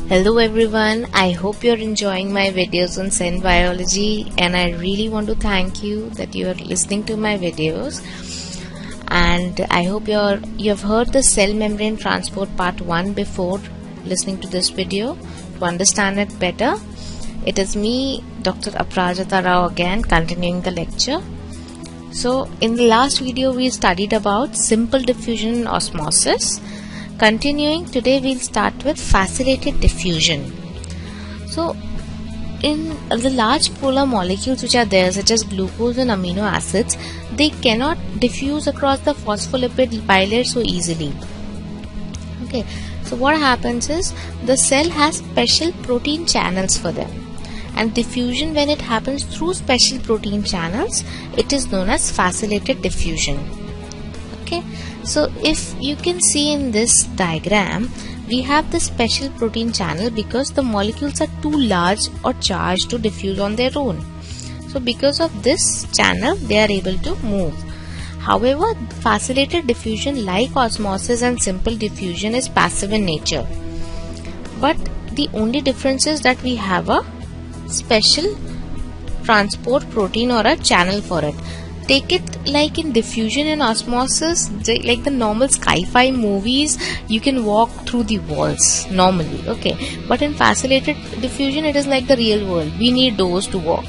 Hello everyone, I hope you're enjoying my videos on cell biology, and I really want to thank you that you're listening to my videos. And I hope you have heard the cell membrane transport part 1 before listening to this video to understand it better. It is me, Dr. Aprajita Rao, again continuing the lecture. So in the last video we studied about simple diffusion and osmosis. Continuing, today we'll start with facilitated diffusion. So in the large polar molecules which are there, such as glucose and amino acids, they cannot diffuse across the phospholipid bilayer so easily. Okay, so what happens is the cell has special protein channels for them, and diffusion, when it happens through special protein channels, it is known as facilitated diffusion. Okay, so if you can see in this diagram, we have the special protein channel because the molecules are too large or charged to diffuse on their own. So because of this channel, they are able to move. However, facilitated diffusion, like osmosis and simple diffusion, is passive in nature. But the only difference is that we have a special transport protein or a channel for it. Take it like in diffusion and osmosis, like the normal sci-fi movies, you can walk through the walls normally, okay, but in facilitated diffusion it is like the real world. We need doors to walk.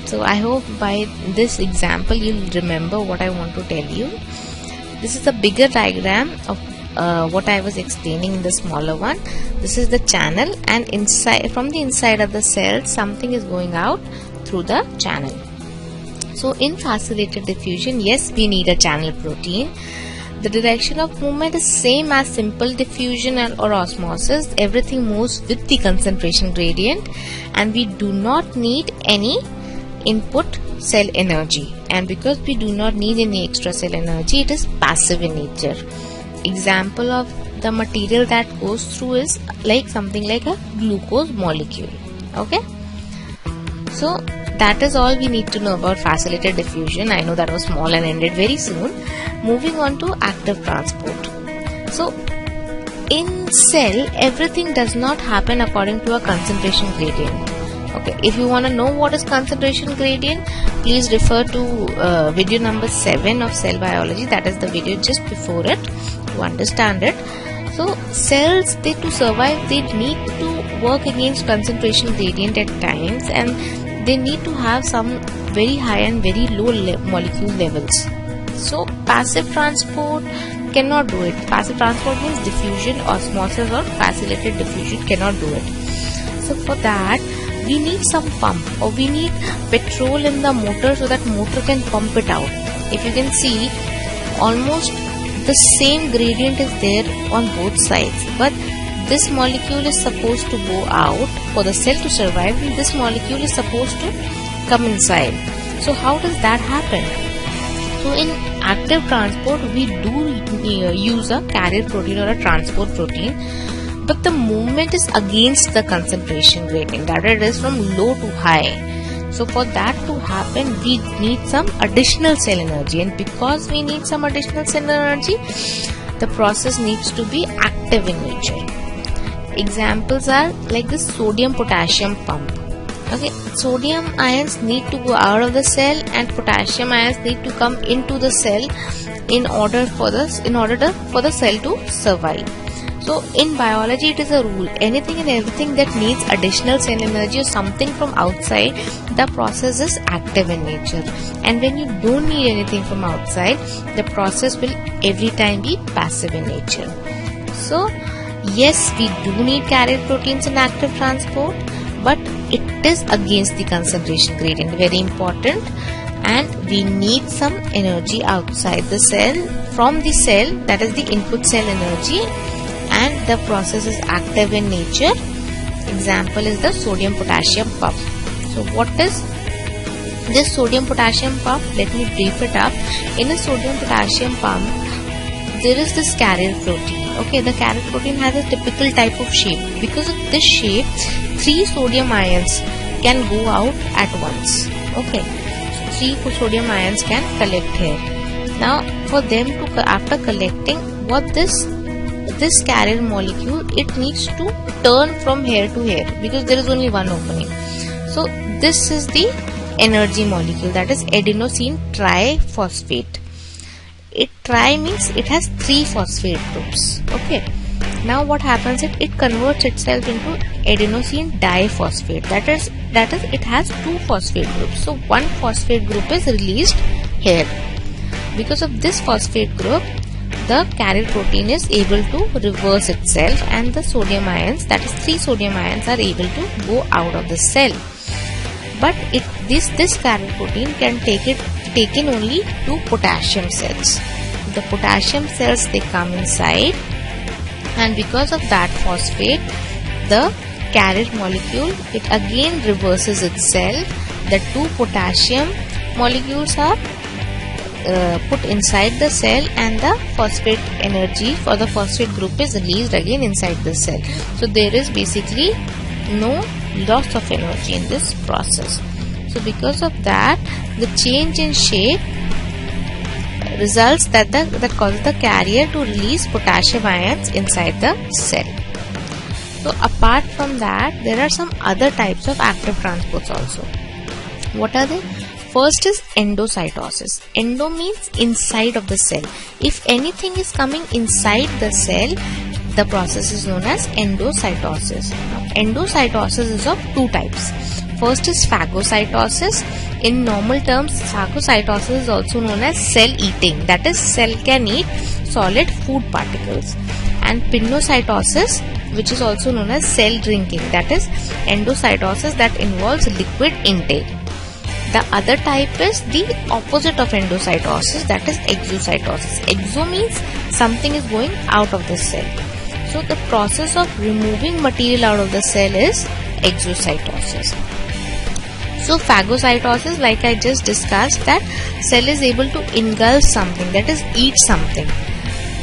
So I hope by this example you'll remember what I want to tell you. This is the bigger diagram of what I was explaining in the smaller one. This is the channel, and inside, from the inside of the cell, something is going out through the channel. So in facilitated diffusion, yes, we need a channel protein. The direction of movement is same as simple diffusion or osmosis. Everything moves with the concentration gradient, and we do not need any input cell energy. And because we do not need any extra cell energy, it is passive in nature. Example of the material that goes through is like something like a glucose molecule. Okay, so that is all we need to know about facilitated diffusion. I know that was small and ended very soon. Moving on to active transport. So in cell, everything does not happen according to a concentration gradient. Okay, if you want to know what is concentration gradient, please refer to video number 7 of cell biology. That is the video just before it, to understand it. So cells, they to survive, they need to work against concentration gradient at times, and they need to have some very high and very low molecule levels. So passive transport cannot do it. Passive transport means diffusion, osmosis or facilitated diffusion cannot do it. So for that we need some pump, or we need petrol in the motor so that motor can pump it out. If you can see, almost the same gradient is there on both sides, but this molecule is supposed to go out for the cell to survive, and this molecule is supposed to come inside. So how does that happen? So in active transport, we do use a carrier protein or a transport protein, but the movement is against the concentration gradient, that it is from low to high. So for that to happen, we need some additional cell energy, and because we need some additional cell energy, the process needs to be active in nature. Examples are like the sodium-potassium pump. Okay, sodium ions need to go out of the cell, and potassium ions need to come into the cell in order for the cell to survive. So in biology, it is a rule: anything and everything that needs additional cell energy or something from outside, the process is active in nature. And when you don't need anything from outside, the process will every time be passive in nature. So yes, we do need carrier proteins in active transport, but it is against the concentration gradient, very important, and we need some energy outside the cell, from the cell, that is the input cell energy, and the process is active in nature. Example is the sodium-potassium pump. So what is this sodium-potassium pump? Let me brief it up. In a sodium-potassium pump, there is this carrier protein. Okay, the carrier protein has a typical type of shape. Because of this shape, 3 sodium ions can go out at once. Okay, so 3 sodium ions can collect here. Now for them to, after collecting, what this this carrier molecule, it needs to turn from here to here because there is only one opening. So this is the energy molecule, that is adenosine triphosphate. Tri means it has 3 phosphate groups. Okay. Now what happens is it converts itself into adenosine diphosphate. That is it has 2 phosphate groups. So one phosphate group is released here. Because of this phosphate group, the carrier protein is able to reverse itself, and the sodium ions, that is 3 sodium ions, are able to go out of the cell. But this carrier protein can take in only 2 potassium cells. The potassium cells, they come inside, and because of that phosphate, the carrier molecule, it again reverses itself. The 2 potassium molecules are put inside the cell, and the phosphate energy for the phosphate group is released again inside the cell. So there is basically no loss of energy in this process. So because of that, the change in shape results that causes the carrier to release potassium ions inside the cell. So apart from that, there are some other types of active transports also. What are they? First is endocytosis. Endo means inside of the cell. If anything is coming inside the cell, the process is known as endocytosis. Now, endocytosis is of 2 types. First is phagocytosis. In normal terms, phagocytosis is also known as cell eating. That is, cell can eat solid food particles. And pinocytosis, which is also known as cell drinking. That is endocytosis that involves liquid intake. The other type is the opposite of endocytosis, that is exocytosis. Exo means something is going out of the cell. So the process of removing material out of the cell is exocytosis. So phagocytosis, like I just discussed, that cell is able to engulf something, that is eat something.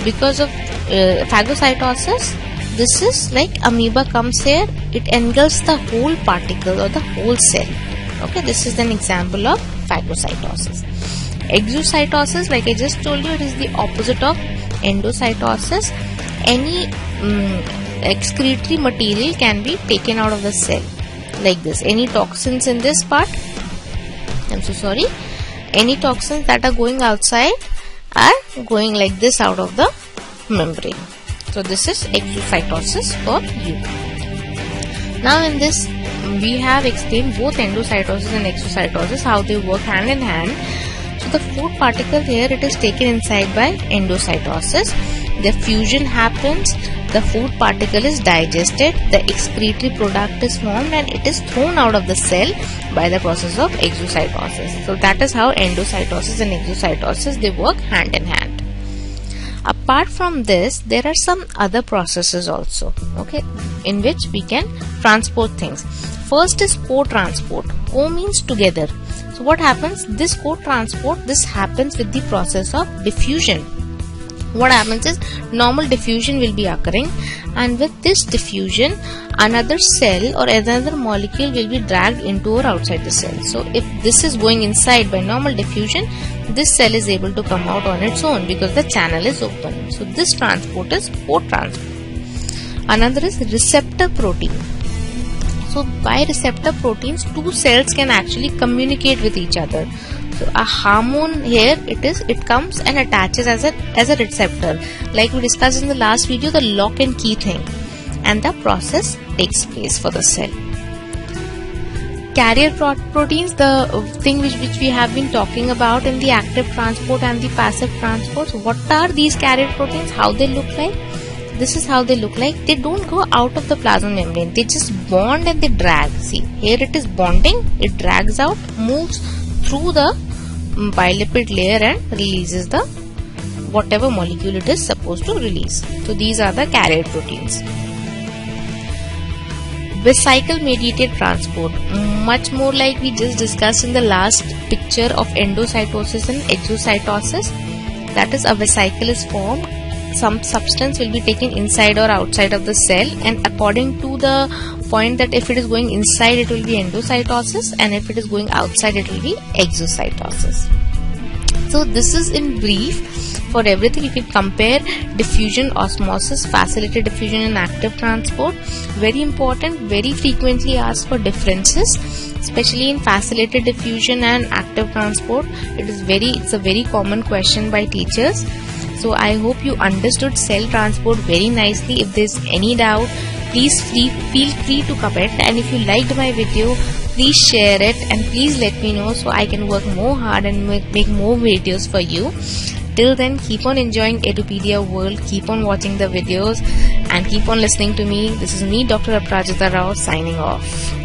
Because of phagocytosis, this is like amoeba comes here, it engulfs the whole particle or the whole cell. Okay, this is an example of phagocytosis. Exocytosis, like I just told you, it is the opposite of endocytosis. Any excretory material can be taken out of the cell, like this. Any toxins in this part, any toxins that are going outside are going like this out of the membrane. So this is exocytosis for you. Now in this, we have explained both endocytosis and exocytosis, how they work hand in hand. So the food particle here, it is taken inside by endocytosis. The fusion happens, the food particle is digested, the excretory product is formed, and it is thrown out of the cell by the process of exocytosis. So that is how endocytosis and exocytosis, they work hand in hand. Apart from this, there are some other processes also, okay, in which we can transport things. First is co-transport. Co means together. So what happens? This co-transport, this happens with the process of diffusion. What happens is, normal diffusion will be occurring, and with this diffusion, another cell or another molecule will be dragged into or outside the cell. So if this is going inside by normal diffusion, this cell is able to come out on its own because the channel is open. So this transport is co-transport. Another is receptor protein. So by receptor proteins, 2 cells can actually communicate with each other. So a hormone here, it comes and attaches as a receptor, like we discussed in the last video, the lock and key thing, and the process takes place for the cell. Carrier proteins, the thing which we have been talking about in the active transport and the passive transport. So what are these carrier proteins? How they look like? This is how they look like. They don't go out of the plasma membrane. They just bond and they drag. See, here it is bonding. It drags out, moves through the bilipid layer and releases the whatever molecule it is supposed to release. So these are the carrier proteins. Vesicle mediated transport, much more like we just discussed in the last picture of endocytosis and exocytosis. That is, a vesicle is formed. Some substance will be taken inside or outside of the cell, and according to the point that if it is going inside, it will be endocytosis, and if it is going outside, it will be exocytosis. So this is in brief for everything. You can compare diffusion, osmosis, facilitated diffusion and active transport. Very important, very frequently asked for differences, especially in facilitated diffusion and active transport. It's a very common question by teachers. So I hope you understood cell transport very nicely. If there's any doubt, please feel free to comment, and if you liked my video, please share it and please let me know so I can work more hard and make more videos for you. Till then, keep on enjoying Edupedia World, keep on watching the videos and keep on listening to me. This is me, Dr. Aprajita Rao, signing off.